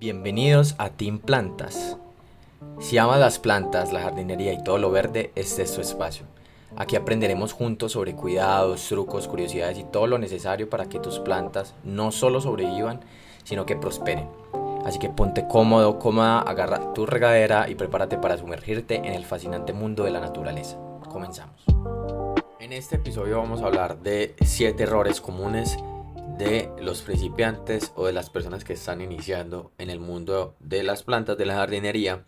Bienvenidos a Team Plantas. Si amas las plantas, la jardinería y todo lo verde, este es tu espacio. Aquí aprenderemos juntos sobre cuidados, trucos, curiosidades y todo lo necesario para que tus plantas no solo sobrevivan, sino que prosperen. Así que ponte cómodo, cómoda, agarra tu regadera y prepárate para sumergirte en el fascinante mundo de la naturaleza. Comenzamos. En este episodio vamos a hablar de 7 errores comunes de los principiantes o de las personas que están iniciando en el mundo de las plantas, de la jardinería.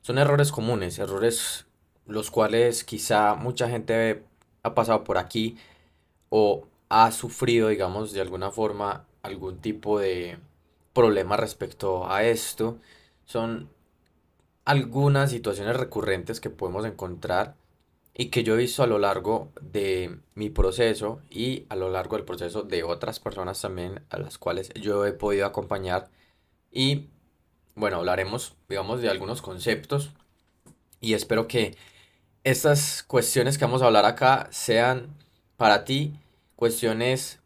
Son errores comunes, errores los cuales quizá mucha gente ha pasado por aquí o ha sufrido, digamos, de alguna forma algún tipo de problema respecto a esto. Son algunas situaciones recurrentes que podemos encontrar y que yo he visto a lo largo de mi proceso y a lo largo del proceso de otras personas también a las cuales yo he podido acompañar. Y bueno, hablaremos, digamos, de algunos conceptos y espero que estas cuestiones que vamos a hablar acá sean para ti cuestiones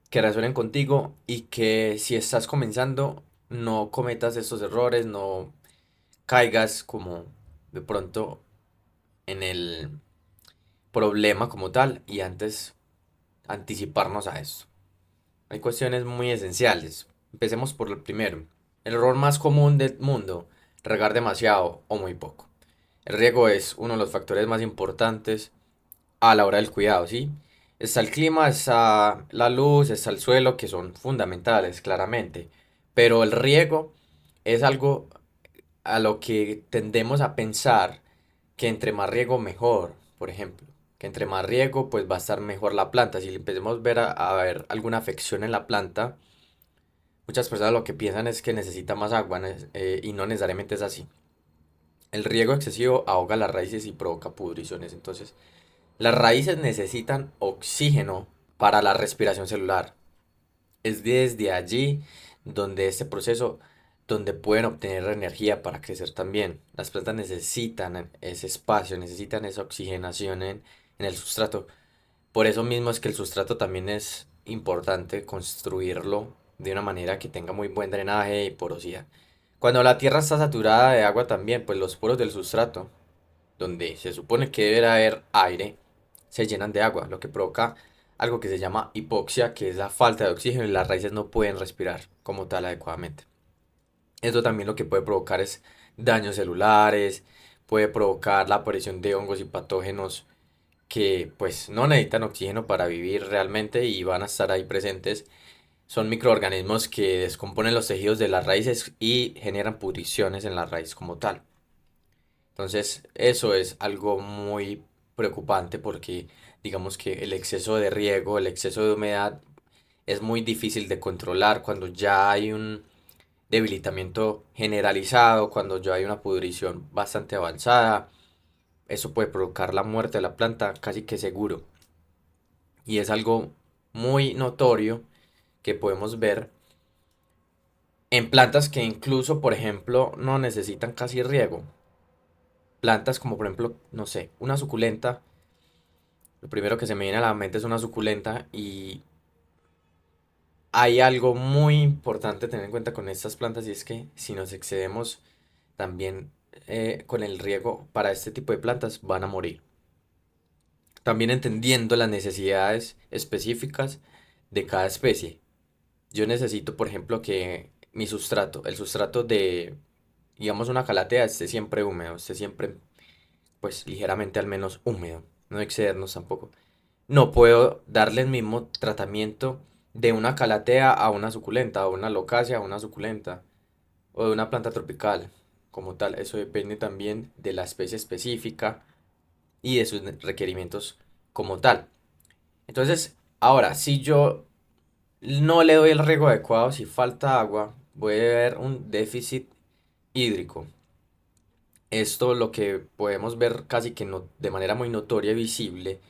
que resuenen contigo y que si estás comenzando no cometas estos errores, no caigas como de pronto en el problema como tal y antes anticiparnos a esto. Hay cuestiones muy esenciales. Empecemos por el primero. El error más común del mundo, regar demasiado o muy poco. El riego es uno de los factores más importantes a la hora del cuidado, ¿sí? Está el clima, está la luz, está el suelo, que son fundamentales, claramente. Pero el riego es algo a lo que tendemos a pensar que entre más riego mejor, por ejemplo. Que entre más riego pues va a estar mejor la planta. Si le empecemos a ver alguna afección en la planta, muchas personas lo que piensan es que necesita más agua y no necesariamente es así. El riego excesivo ahoga las raíces y provoca pudriciones. Entonces, las raíces necesitan oxígeno para la respiración celular. Es desde allí donde este proceso, donde pueden obtener energía para crecer también. Las plantas necesitan ese espacio, necesitan esa oxigenación en el sustrato. Por eso mismo es que el sustrato también es importante construirlo de una manera que tenga muy buen drenaje y porosidad. Cuando la tierra está saturada de agua también, pues los poros del sustrato, donde se supone que debe haber aire, se llenan de agua, lo que provoca algo que se llama hipoxia, que es la falta de oxígeno y las raíces no pueden respirar como tal adecuadamente. Esto también lo que puede provocar es daños celulares, puede provocar la aparición de hongos y patógenos que pues no necesitan oxígeno para vivir realmente y van a estar ahí presentes. Son microorganismos que descomponen los tejidos de las raíces y generan pudriciones en la raíz como tal. Entonces, eso es algo muy preocupante porque digamos que el exceso de riego, el exceso de humedad es muy difícil de controlar cuando ya hay un debilitamiento generalizado, cuando ya hay una pudrición bastante avanzada. Eso puede provocar la muerte de la planta casi que seguro. Y es algo muy notorio que podemos ver en plantas que incluso, por ejemplo, no necesitan casi riego. Plantas como por ejemplo, no sé, una suculenta. Lo primero que se me viene a la mente es una suculenta y hay algo muy importante a tener en cuenta con estas plantas y es que si nos excedemos también con el riego para este tipo de plantas van a morir. También entendiendo las necesidades específicas de cada especie. Yo necesito, por ejemplo, que mi sustrato, el sustrato de, digamos, una calatea esté siempre húmedo, esté siempre, pues, ligeramente al menos húmedo, no excedernos tampoco. No puedo darle el mismo tratamiento de una calatea a una suculenta, o una locacia a una suculenta, o de una planta tropical, como tal. Eso depende también de la especie específica y de sus requerimientos como tal. Entonces, ahora, si yo no le doy el riego adecuado, si falta agua, voy a ver un déficit hídrico. Esto lo que podemos ver casi que de manera muy notoria y visible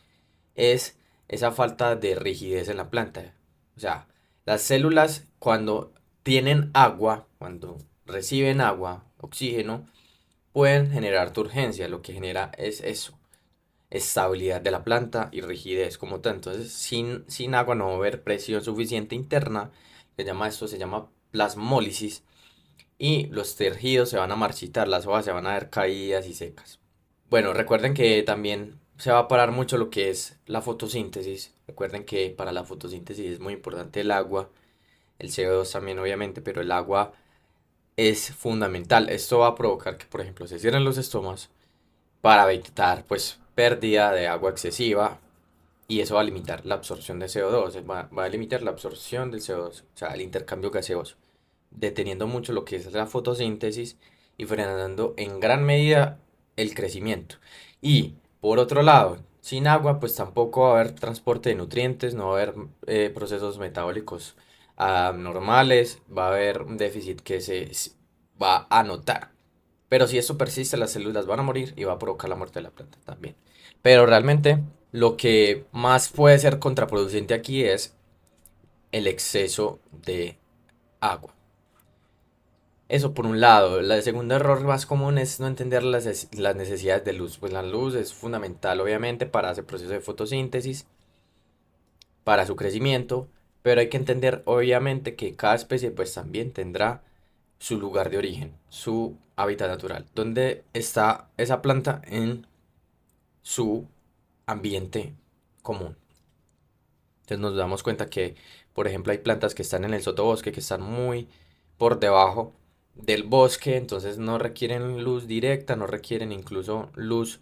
es esa falta de rigidez en la planta. O sea, las células cuando tienen agua, cuando reciben agua, oxígeno, pueden generar turgencia. Lo que genera es eso, estabilidad de la planta y rigidez como tal. Entonces, sin agua no va a haber presión suficiente interna, se llama plasmólisis, y los tejidos se van a marchitar, las hojas se van a ver caídas y secas. Bueno, recuerden que también se va a parar mucho lo que es la fotosíntesis. Recuerden que para la fotosíntesis es muy importante el agua, el CO2 también obviamente, pero el agua es fundamental. Esto va a provocar que, por ejemplo, se cierren los estómagos para evitar pues pérdida de agua excesiva y eso va a limitar la absorción de CO2, va a limitar la absorción del CO2, o sea, el intercambio gaseoso, deteniendo mucho lo que es la fotosíntesis y frenando en gran medida el crecimiento. Y por otro lado, sin agua, pues tampoco va a haber transporte de nutrientes, no va a haber procesos metabólicos normales, va a haber un déficit que se va a notar. Pero si esto persiste, las células van a morir y va a provocar la muerte de la planta también. Pero realmente lo que más puede ser contraproducente aquí es el exceso de agua. Eso por un lado. El segundo error más común es no entender las necesidades de luz. Pues la luz es fundamental obviamente para ese proceso de fotosíntesis, para su crecimiento, pero hay que entender obviamente que cada especie pues también tendrá su lugar de origen, su hábitat natural, donde está esa planta en su ambiente común. Entonces nos damos cuenta que, por ejemplo, hay plantas que están en el sotobosque, que están muy por debajo del bosque, entonces no requieren luz directa, no requieren incluso luz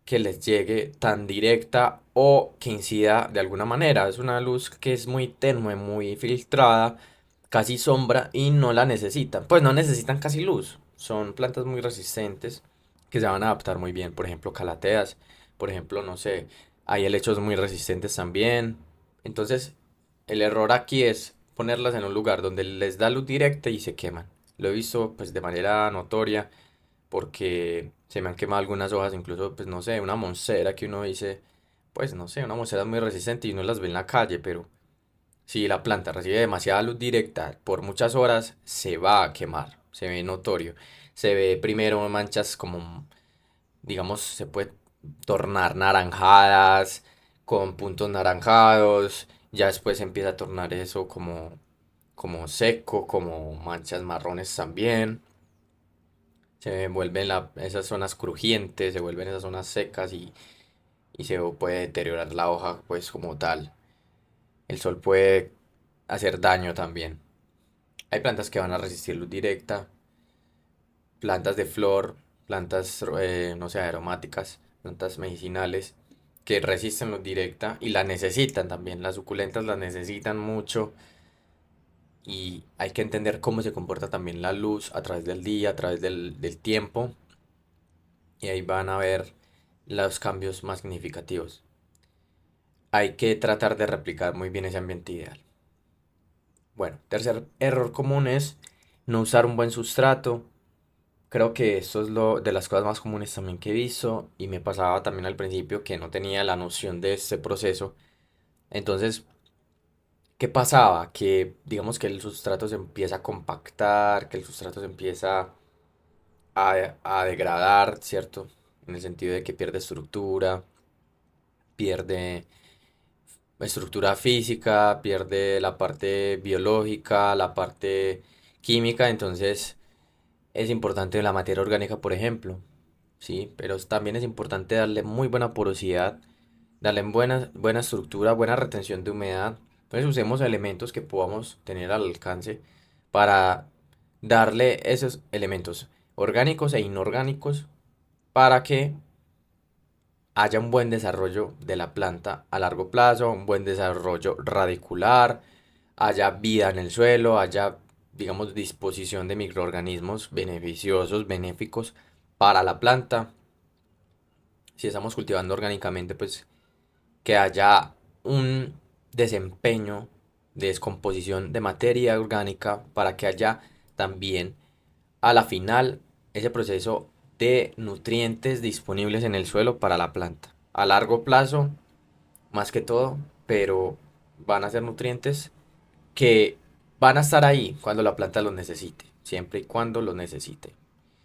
que les llegue tan directa o que incida de alguna manera. Es una luz que es muy tenue, muy filtrada, casi sombra y no la necesitan. Pues no necesitan casi luz. Son plantas muy resistentes que se van a adaptar muy bien. Por ejemplo, calateas. Por ejemplo, no sé, hay helechos muy resistentes también. Entonces, el error aquí es ponerlas en un lugar donde les da luz directa y se queman. Lo he visto pues de manera notoria porque se me han quemado algunas hojas, incluso pues no sé, una monstera que uno dice, pues no sé, una monstera es muy resistente y uno las ve en la calle, pero si la planta recibe demasiada luz directa por muchas horas, se va a quemar, se ve notorio. Se ve primero manchas como, digamos, se puede tornar naranjadas, con puntos naranjados, ya después se empieza a tornar eso como seco, como manchas marrones también. Se vuelven esas zonas crujientes, se vuelven esas zonas secas y se puede deteriorar la hoja pues como tal. El sol puede hacer daño también. Hay plantas que van a resistir luz directa, plantas de flor, plantas, no sé, aromáticas, plantas medicinales que resisten luz directa y la necesitan también. Las suculentas las necesitan mucho y hay que entender cómo se comporta también la luz a través del día, a través del tiempo y ahí van a ver los cambios más significativos. Hay que tratar de replicar muy bien ese ambiente ideal. Bueno, tercer error común es no usar un buen sustrato. Creo que esto es lo de las cosas más comunes también que he visto y me pasaba también al principio que no tenía la noción de este proceso. Entonces, ¿qué pasaba? Que digamos que el sustrato se empieza a compactar, que el sustrato se empieza a degradar, ¿cierto? En el sentido de que pierde estructura, pierde estructura física, pierde la parte biológica, la parte química, entonces es importante la materia orgánica, por ejemplo, sí, pero también es importante darle muy buena porosidad, darle buena estructura, buena retención de humedad. Entonces usemos elementos que podamos tener al alcance para darle esos elementos orgánicos e inorgánicos para que haya un buen desarrollo de la planta a largo plazo, un buen desarrollo radicular, haya vida en el suelo, haya, digamos, disposición de microorganismos beneficiosos, benéficos para la planta. Si estamos cultivando orgánicamente, pues que haya un desempeño de descomposición de materia orgánica para que haya también a la final ese proceso de nutrientes disponibles en el suelo para la planta. A largo plazo, más que todo, pero van a ser nutrientes que van a estar ahí cuando la planta los necesite, siempre y cuando los necesite.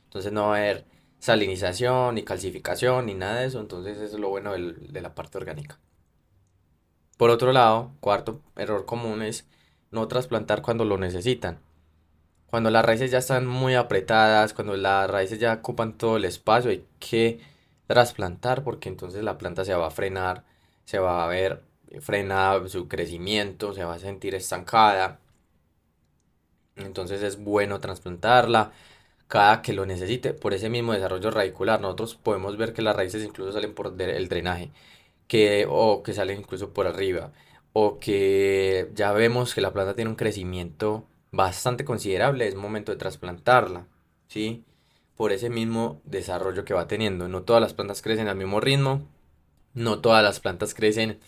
Entonces no va a haber salinización, ni calcificación, ni nada de eso, entonces eso es lo bueno de la parte orgánica. Por otro lado, cuarto error común es no trasplantar cuando lo necesitan. Cuando las raíces ya están muy apretadas, cuando las raíces ya ocupan todo el espacio, hay que trasplantar porque entonces la planta se va a frenar, se va a ver frenada su crecimiento, se va a sentir estancada. Entonces es bueno trasplantarla cada que lo necesite por ese mismo desarrollo radicular. Nosotros podemos ver que las raíces incluso salen por el drenaje, o que salen incluso por arriba, o que ya vemos que la planta tiene un crecimiento bastante considerable, es momento de trasplantarla, ¿sí? Por ese mismo desarrollo que va teniendo. No todas las plantas crecen al mismo ritmo, no todas las plantas crecen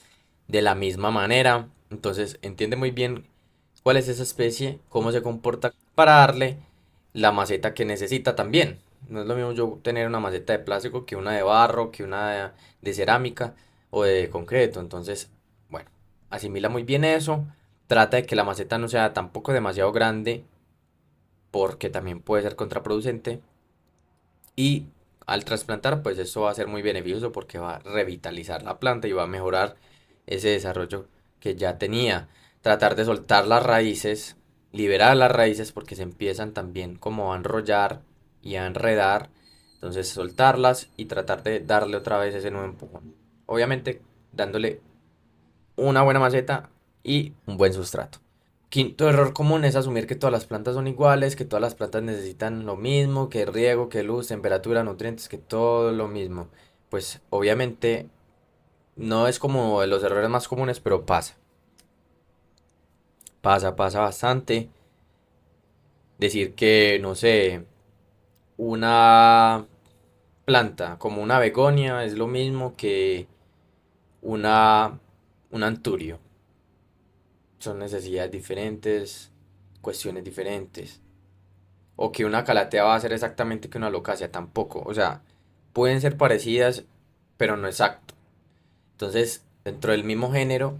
de la misma manera, entonces entiende muy bien cuál es esa especie, cómo se comporta para darle la maceta que necesita también. No es lo mismo yo tener una maceta de plástico que una de barro, que una de cerámica o de concreto. Entonces, bueno, asimila muy bien eso. Trata de que la maceta no sea tampoco demasiado grande porque también puede ser contraproducente. Y al trasplantar, pues eso va a ser muy beneficioso porque va a revitalizar la planta y va a mejorar ese desarrollo que ya tenía. Tratar de soltar las raíces, liberar las raíces porque se empiezan también como a enrollar y a enredar. Entonces soltarlas y tratar de darle otra vez ese nuevo empujón. Obviamente dándole una buena maceta y un buen sustrato. Quinto error común es asumir que todas las plantas son iguales, que todas las plantas necesitan lo mismo, que riego, que luz, temperatura, nutrientes, que todo lo mismo. Pues obviamente no es como de los errores más comunes, pero pasa. Pasa bastante. Decir que, no sé, una planta como una begonia es lo mismo que una, un anturio. Son necesidades diferentes, cuestiones diferentes. O que una calatea va a ser exactamente que una alocasia, tampoco. O sea, pueden ser parecidas, pero no exacto. Entonces, dentro del mismo género,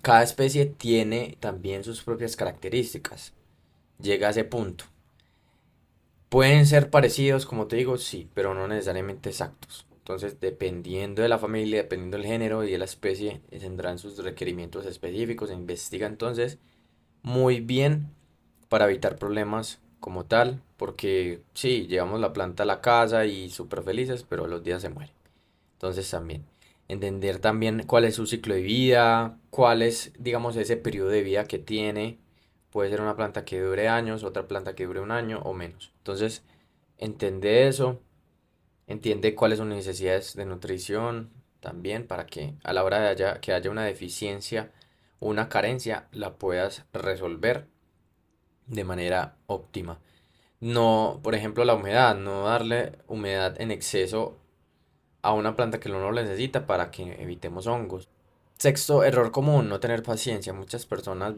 cada especie tiene también sus propias características. Llega a ese punto. Pueden ser parecidos, como te digo, sí, pero no necesariamente exactos. Entonces, dependiendo de la familia, dependiendo del género y de la especie, tendrán sus requerimientos específicos. Se investiga entonces muy bien para evitar problemas como tal, porque sí, llevamos la planta a la casa y súper felices, pero los días se mueren. Entonces también, entender también cuál es su ciclo de vida, cuál es, digamos, ese periodo de vida que tiene. Puede ser una planta que dure años, otra planta que dure un año o menos. Entonces, entiende eso, entiende cuáles son las necesidades de nutrición también para que a la hora de que haya una deficiencia o una carencia la puedas resolver de manera óptima. No, por ejemplo, la humedad, no darle humedad en exceso a una planta que no lo necesita para que evitemos hongos. Sexto error común, no tener paciencia. Muchas personas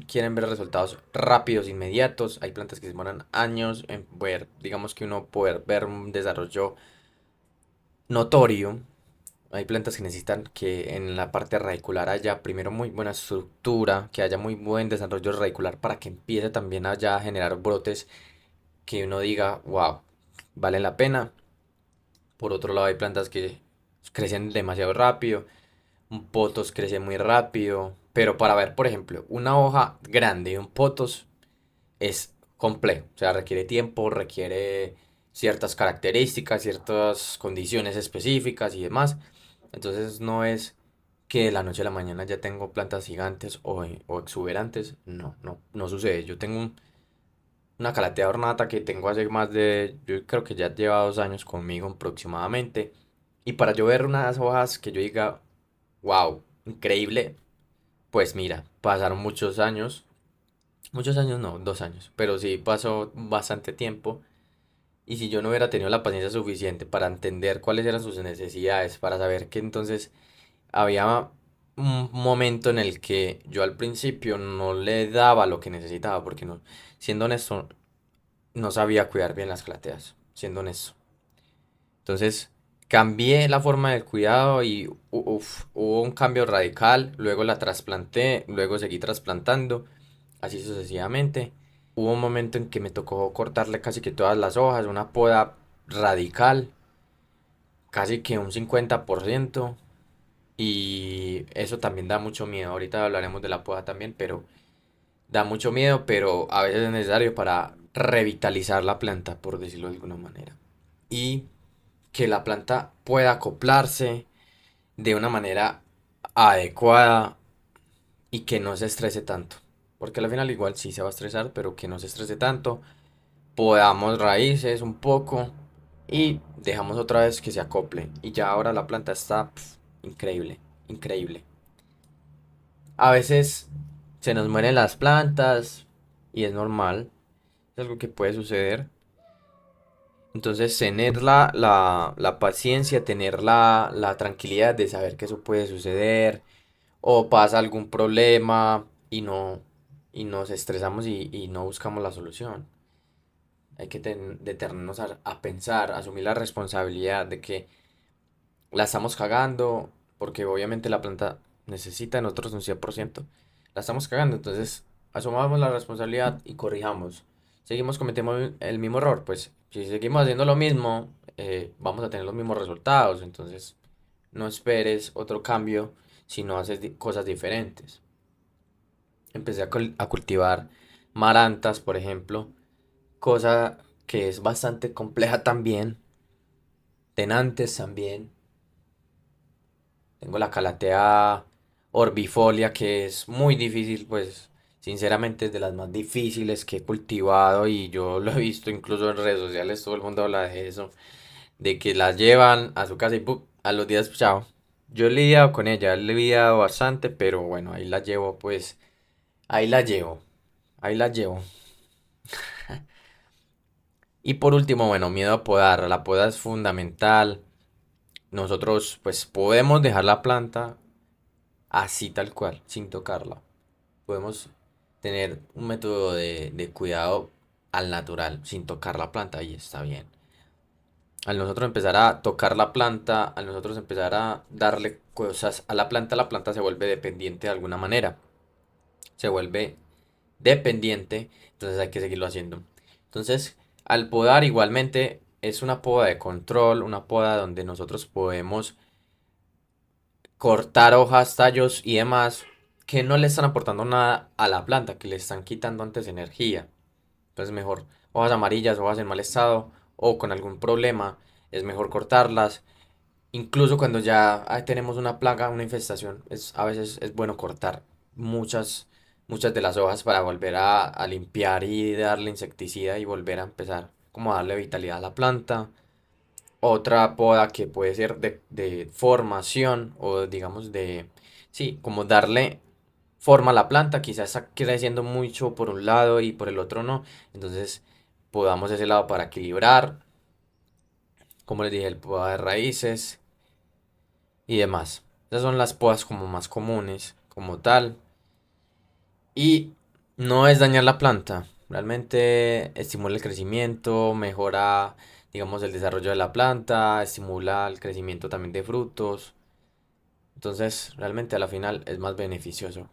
quieren ver resultados rápidos, inmediatos. Hay plantas que se demoran años en ver, digamos que uno poder ver un desarrollo notorio. Hay plantas que necesitan que en la parte radicular haya primero muy buena estructura, que haya muy buen desarrollo radicular para que empiece también a generar brotes que uno diga, wow, vale la pena. Por otro lado, hay plantas que crecen demasiado rápido, un potos crece muy rápido, pero para ver, por ejemplo, una hoja grande y un potos es complejo, o sea, requiere tiempo, requiere ciertas características, ciertas condiciones específicas y demás. Entonces no es que de la noche a la mañana ya tengo plantas gigantes o exuberantes, no sucede. Yo tengo una calatea ornata que tengo hace más de, yo creo que ya lleva 2 años conmigo aproximadamente. Y para yo ver unas hojas que yo diga, wow, increíble, pues mira, pasaron muchos años no, 2 años, pero sí pasó bastante tiempo. Y si yo no hubiera tenido la paciencia suficiente para entender cuáles eran sus necesidades, para saber que entonces había un momento en el que yo al principio no le daba lo que necesitaba, porque no, siendo honesto, no sabía cuidar bien las calateas, siendo honesto. Entonces cambié la forma del cuidado y hubo un cambio radical. Luego la trasplanté, luego seguí trasplantando, así sucesivamente. Hubo un momento en que me tocó cortarle casi que todas las hojas, una poda radical, casi que un 50%. Y eso también da mucho miedo. Ahorita hablaremos de la poda también, pero da mucho miedo, pero a veces es necesario para revitalizar la planta, por decirlo de alguna manera. Y que la planta pueda acoplarse de una manera adecuada y que no se estrese tanto. Porque al final igual sí se va a estresar, pero que no se estrese tanto. Podamos raíces un poco y dejamos otra vez que se acople. Y ya ahora la planta está increíble, increíble. A veces se nos mueren las plantas y es normal, es algo que puede suceder. Entonces tener la paciencia, tener la tranquilidad de saber que eso puede suceder o pasa algún problema y nos estresamos y no buscamos la solución. Hay que detenernos a pensar, asumir la responsabilidad de que la estamos cagando, porque obviamente la planta necesita de nosotros un 100%. La estamos cagando, entonces asumamos la responsabilidad y corrijamos. Seguimos cometiendo el mismo error, pues si seguimos haciendo lo mismo, vamos a tener los mismos resultados. Entonces no esperes otro cambio si no haces cosas diferentes. Empecé a cultivar marantas, por ejemplo, cosa que es bastante compleja también. Tenantes también. Tengo la calatea orbifolia que es muy difícil, pues sinceramente es de las más difíciles que he cultivado y yo lo he visto incluso en redes sociales, todo el mundo habla de eso, de que las llevan a su casa y ¡pum! A los días, chao. Yo he lidiado con ella, he lidiado bastante, pero bueno, ahí la llevo, pues ahí la llevo, ahí la llevo. Y por último, bueno, miedo a podar, la poda es fundamental. Nosotros pues podemos dejar la planta así tal cual, sin tocarla. Podemos tener un método de cuidado al natural, sin tocar la planta, y está bien. Al nosotros empezar a tocar la planta, al nosotros empezar a darle cosas a la planta se vuelve dependiente de alguna manera. Se vuelve dependiente, entonces hay que seguirlo haciendo. Entonces, al podar igualmente es una poda de control, una poda donde nosotros podemos cortar hojas, tallos y demás que no le están aportando nada a la planta, que le están quitando antes energía. Entonces mejor hojas amarillas, hojas en mal estado o con algún problema, es mejor cortarlas. Incluso cuando ya tenemos una plaga, una infestación, a veces es bueno cortar muchas de las hojas para volver a limpiar y darle insecticida y volver a empezar como a darle vitalidad a la planta. Otra poda que puede ser de formación o digamos sí, como darle forma a la planta, quizás está creciendo mucho por un lado y por el otro no, entonces podamos ese lado para equilibrar, como les dije, el poda de raíces y demás. Esas son las podas como más comunes, como tal, y no es dañar la planta, realmente estimula el crecimiento, mejora, digamos, el desarrollo de la planta, estimula el crecimiento también de frutos. Entonces, realmente a la final es más beneficioso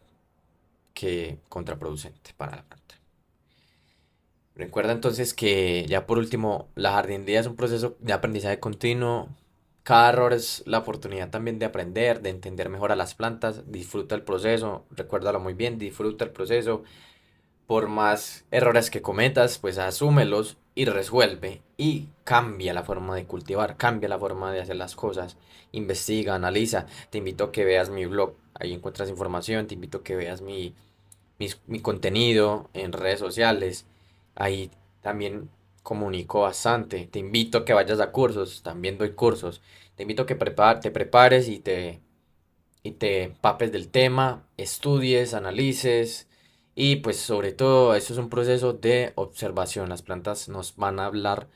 que contraproducente para la planta. Recuerda entonces que ya por último, la jardinería es un proceso de aprendizaje continuo. Cada error es la oportunidad también de aprender, de entender mejor a las plantas. Disfruta el proceso, recuérdalo muy bien, disfruta el proceso. Por más errores que cometas, pues asúmelos y resuelve. Y cambia la forma de cultivar, cambia la forma de hacer las cosas. Investiga, analiza. Te invito a que veas mi blog, ahí encuentras información. Te invito a que veas mi contenido en redes sociales. Ahí también comunico bastante. Te invito a que vayas a cursos, también doy cursos. Te invito a que te prepares y te empapes del tema, estudies, analices y pues sobre todo esto es un proceso de observación. Las plantas nos van a hablar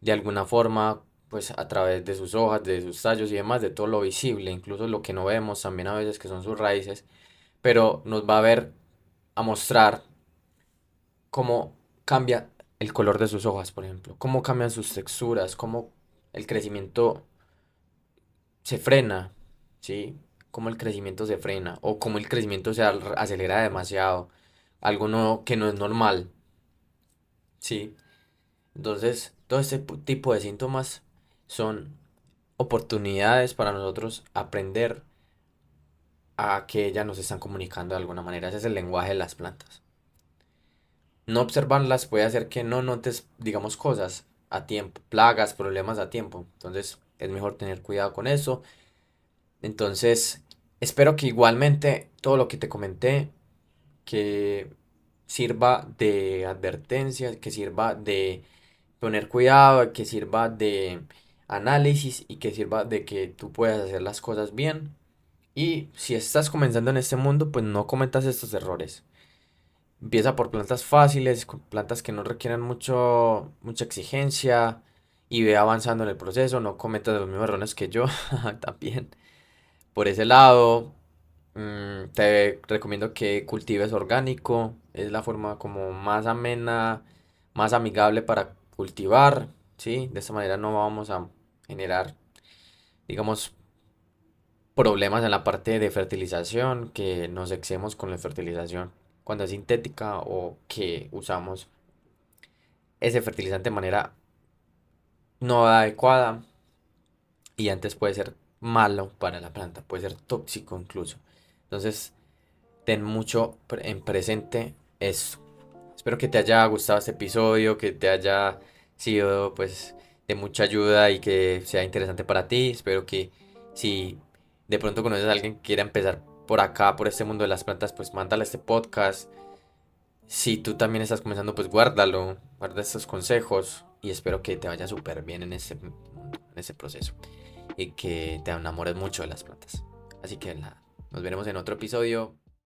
de alguna forma pues a través de sus hojas, de sus tallos y demás, de todo lo visible, incluso lo que no vemos también a veces que son sus raíces, pero nos va a ver a mostrar cómo cambia el color de sus hojas, por ejemplo, cómo cambian sus texturas, cómo el crecimiento se frena, ¿sí? Cómo el crecimiento se frena o cómo el crecimiento se acelera demasiado, algo que no es normal, ¿sí? Entonces, todo este tipo de síntomas son oportunidades para nosotros aprender a que ellas nos están comunicando de alguna manera. Ese es el lenguaje de las plantas. no observarlas puede hacer que no notes, digamos, cosas a tiempo, plagas, problemas a tiempo. Entonces es mejor tener cuidado con eso. Entonces, espero que igualmente todo lo que te comenté, que sirva de advertencia, que sirva de poner cuidado, que sirva de análisis y que sirva de que tú puedas hacer las cosas bien. Y si estás comenzando en este mundo, pues no cometas estos errores. Empieza por plantas fáciles, con plantas que no requieran mucha exigencia y ve avanzando en el proceso. No cometas los mismos errores que yo también. Por ese lado, te recomiendo que cultives orgánico. Es la forma como más amena, más amigable para cultivar, ¿sí? De esta manera no vamos a generar, digamos, problemas en la parte de fertilización, que nos excedemos con la fertilización cuando es sintética o que usamos ese fertilizante de manera no adecuada y antes puede ser malo para la planta, puede ser tóxico incluso. Entonces, ten mucho en presente eso. Espero que te haya gustado este episodio, que te haya sido pues de mucha ayuda y que sea interesante para ti. Espero que si de pronto conoces a alguien que quiera empezar por acá, por este mundo de las plantas, pues mándale este podcast. Si tú también estás comenzando, pues guárdalo, guarda estos consejos y espero que te vaya súper bien en ese mundo, en ese proceso y que te enamores mucho de las plantas. Así que nada, nos veremos en otro episodio.